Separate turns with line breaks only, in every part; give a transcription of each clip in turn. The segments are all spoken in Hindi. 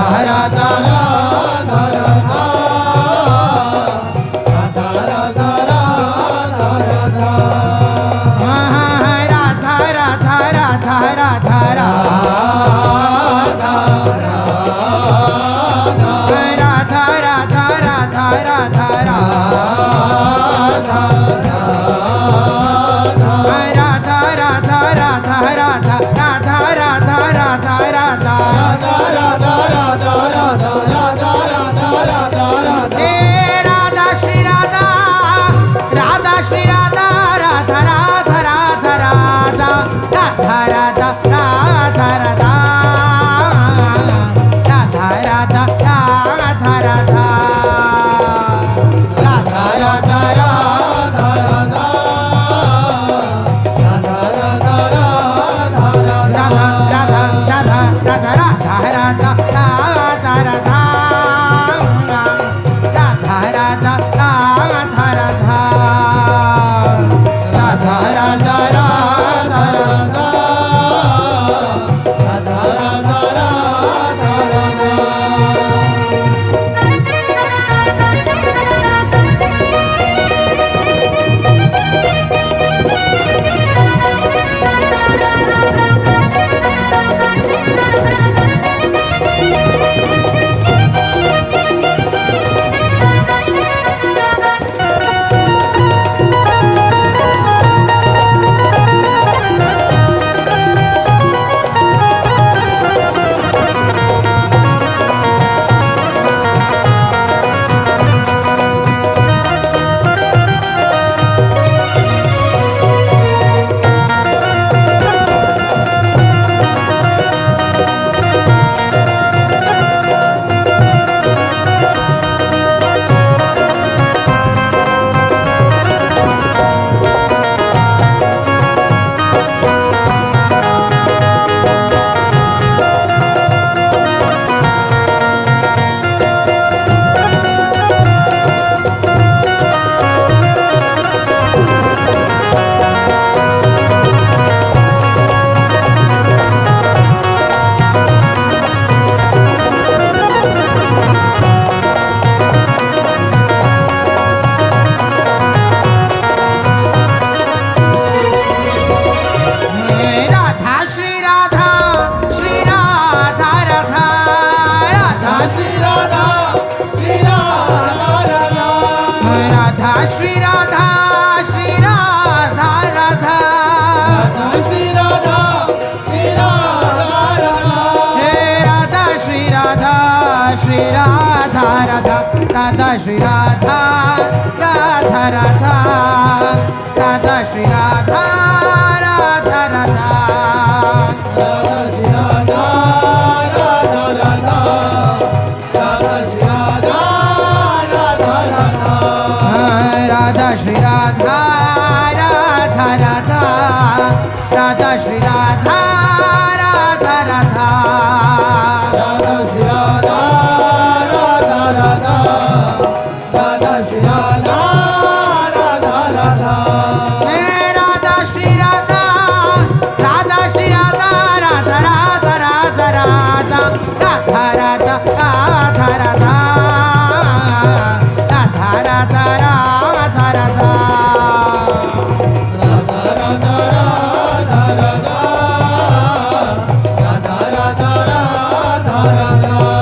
राधा राधा राधा
राधा श्री राधा राधा राधा राधा श्री राधा राधा राधा
राधा श्री राधा राधा राधा राधा श्री राधा राधा राधा
राधा श्री राधा राधा राधा राधा श्री राधा राधा राधा
राधा श्री राधा राधा राधा राधा श्री राधा राधा राधा
राधा श्री राधा राधा श्री राधा राधा राधा राधा राधा राधा राधा राधा राधा राधा राधा राधा
राधा राधा राधा राधा राधा राधा राधा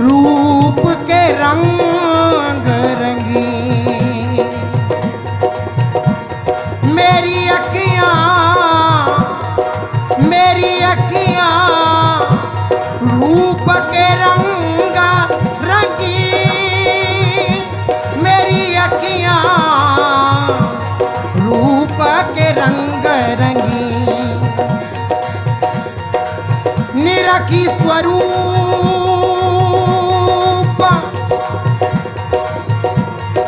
रूप के रंग रंगी। मेरी अखियां रूप के रंग रंगी। मेरी अखियां रूप के रंग रंगी। निरखी स्वरूप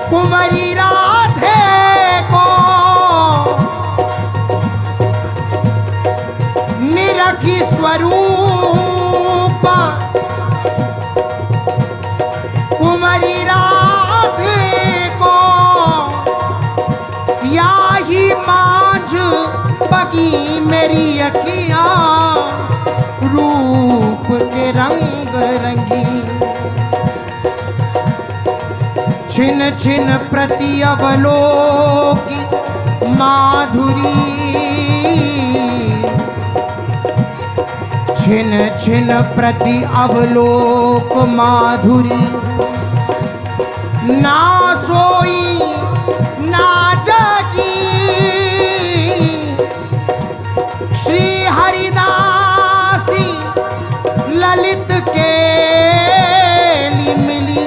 कुंवरी राधे को। निरखी स्वरूप कुंवरी राधे को। या ही मांझ बगी मेरी अखियां रूप के रंग रंगी। छिन छिन प्रति अवलोकी माधुरी। छिन छिन प्रति अवलोक माधुरी। ना सोई ना जागी श्री हरिदासी ललित के ली मिली।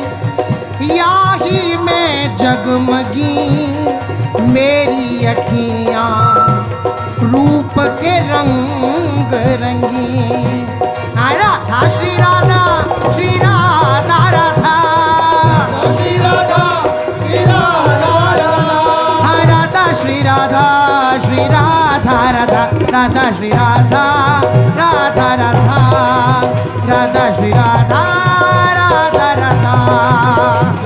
या ही में जगमगी मेरी अखियां रूप के रंग रंगी। राधा श्री राधा श्री राधा राधा
श्री राधा श्री राधा राधा
राधा श्री राधा श्री राधा राधा राधा श्री राधा राधा राधा राधा श्री राधा राधा राधा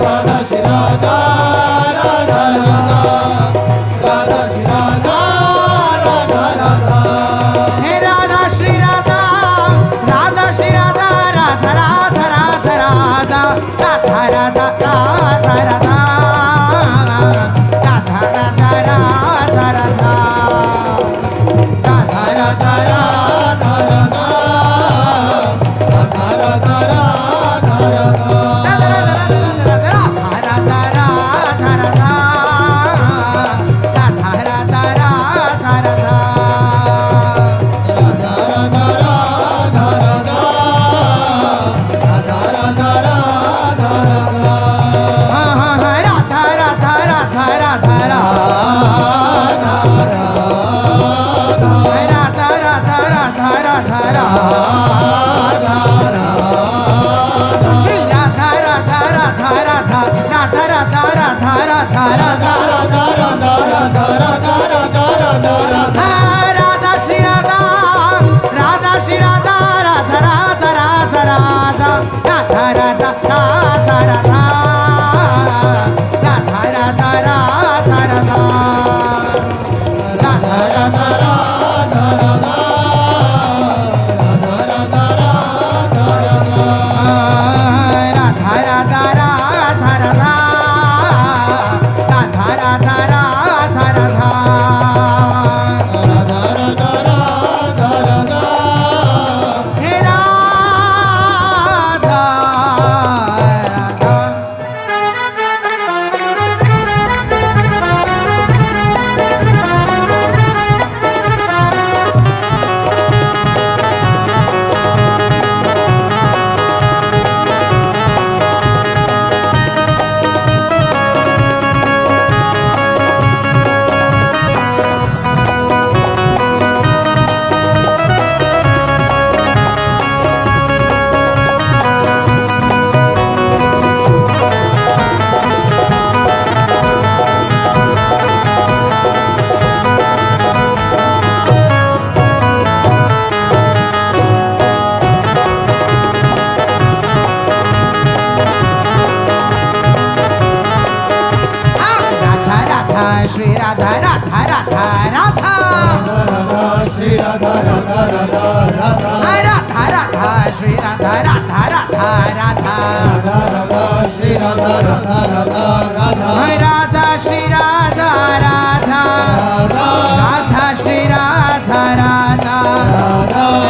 राधा श्री राधा राधा राधा राधा श्री राधा राधा राधा
हे राधा श्री राधा राधा श्री राधा राधा राधा राधा राधा राधा राधा राधा राधा राधा राधा राधा राधा
राधा राधा राधा राधा राधा राधा
श्री राधा राधा राधा राधा
श्री राधा राधा राधा राधा
राधा राधा श्री राधा राधा राधा राधा
राधा श्री राधा राधा राधा राधा
राधा श्री राधा राधा राधा श्री राधा राधा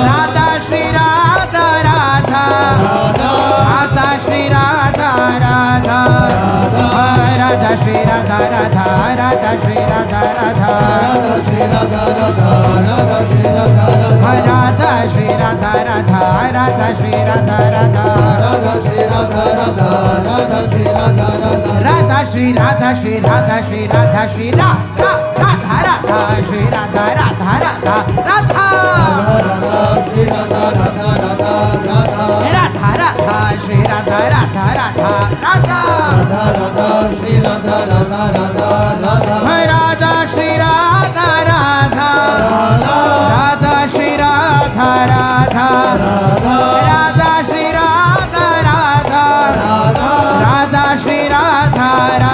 राधा श्री राधा राधा राधा श्री राधा राधा राधा श्री राधा राधा
राधा श्री राधा राधा राधा श्री राधा राधा
राधा श्री राधा राधा राधा श्री राधा राधा
राधा श्री राधा राधा राधा श्री राधा राधा
राधा श्री राधा श्री राधा श्री राधा राधा राधा राधा
राधा श्री राधा राधा राधा राधा
राधा राधा श्री राधा राधा राधा राधा
राधा श्री राधा राधा राधा राधा
राधा श्री राधा राधा राधा श्री राधा राधा राधा श्री राधा राधा राधा श्री राधा राधा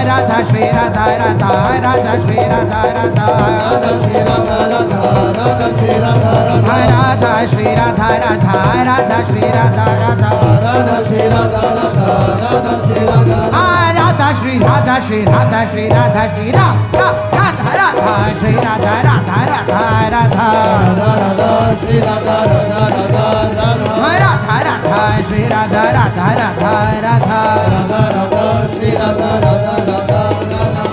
राधा श्री राधा राधा राधा श्री राधा राधा
राधा श्री राधा राधा राधा श्री राधा राधा
राधा श्री राधा राधा राधा श्री राधा राधा
राधा श्री राधा राधा राधा श्री राधा
राधा श्री राधा श्री राधा श्री राधा श्री राधा राधा राधा श्री राधा राधा राधा राधा
राधा श्री राधा राधा राधा राधा
राधा राधा श्री राधा राधा राधा राधा
राधा श्री राधा राधा राधा राधा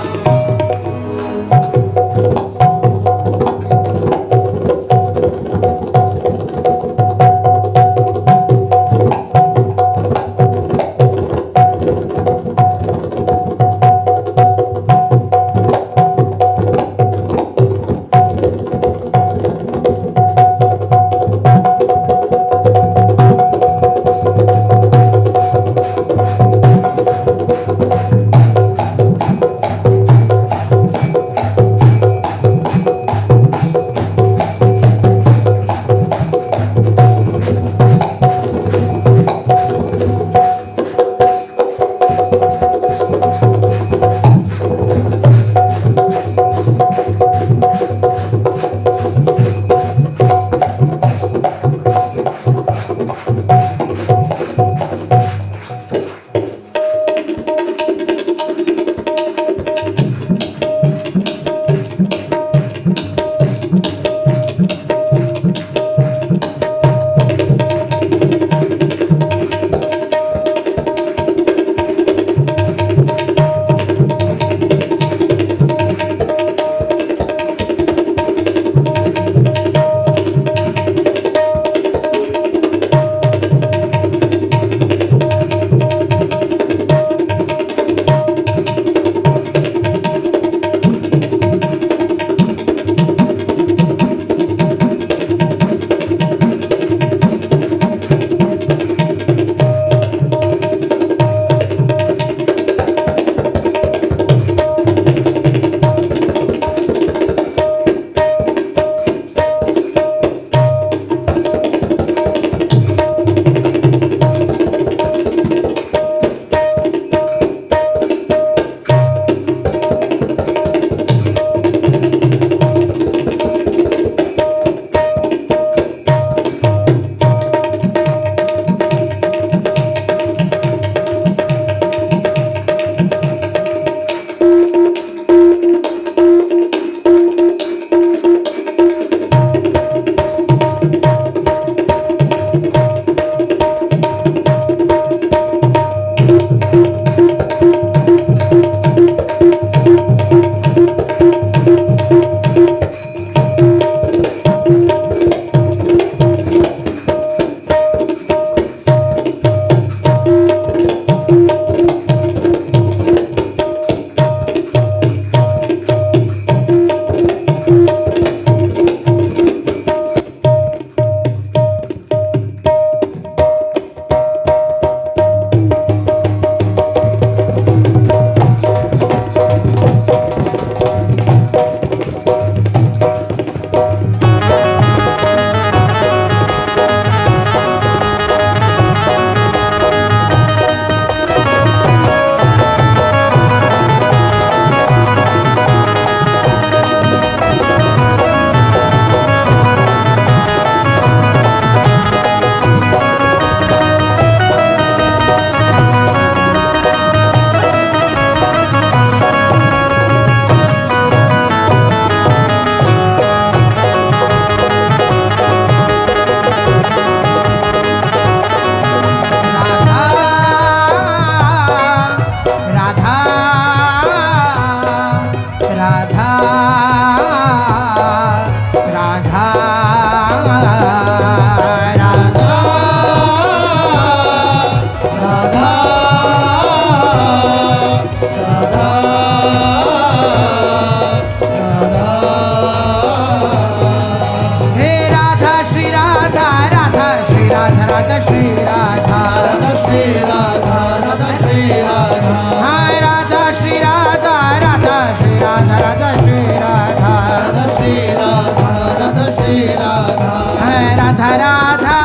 राधा
राधा श्री राधा राधा श्री राधा
हाय राधा श्री राधा राधा श्री राधा राधा श्री राधा
राधा श्री राधा राधा श्री राधा
हाय Radha Radha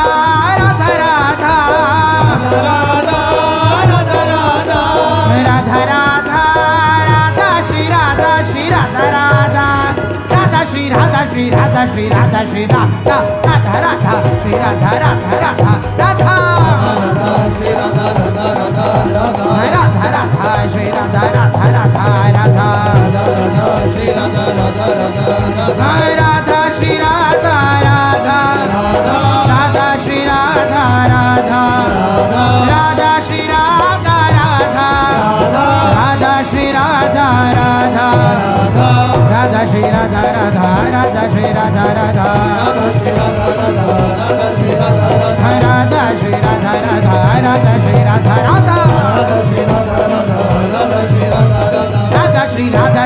Radha Radha
Radha Radha Radha
Radha Radha Radha Shri Radha Shri Radha Radha Radha Shri Radha Shri Radha Shri Radha Shri Radha Radha Radha Shri Radha Radha Radha Radha
Radha Shri Radha Radha Radha Radha
Radha Radha Shri Radha Radha Radha Radha
Radha Shri Radha Radha Radha Radha
Radha Shri Radha Radha Radha Shri Radha Radha Radha Shri Radha Radha Radha Shri Radha Radha Radha Shri Radha Radha Radha Shri Radha Radha
Radha Shri Radha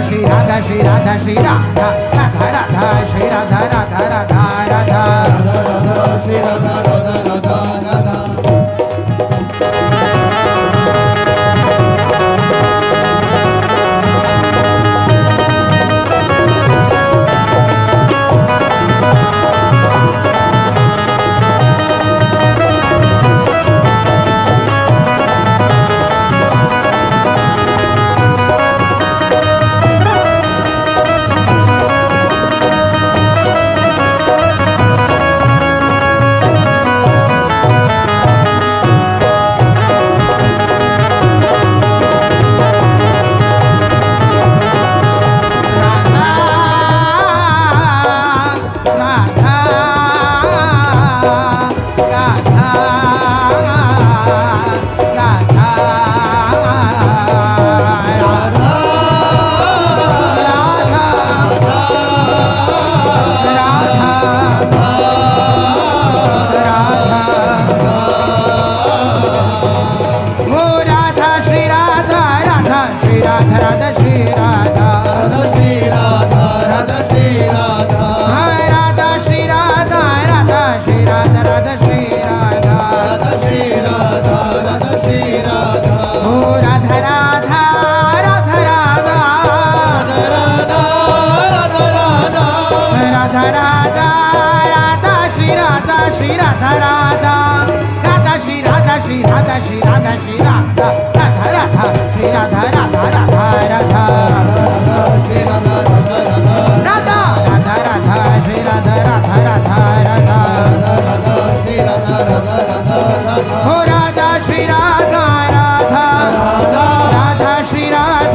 Radha Radha Shri Radha Radha
Radha Shri Radha Radha Radha Shri Radha Radha
Radha Shri Radha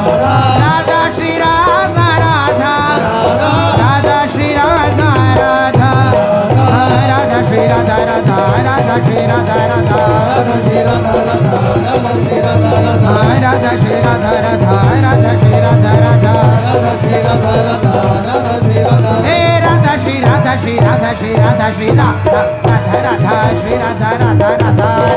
Radha Radha Shri Radha Radha
Radha Shri Radha Shri Radha Shri Radha Shri Radha Radha Radha Shri Radha Radha Radha Radha
Radha Shri Radha Radha Radha Radha
Shri Radha Shri Radha Radha Radha Shri Radha Radha Radha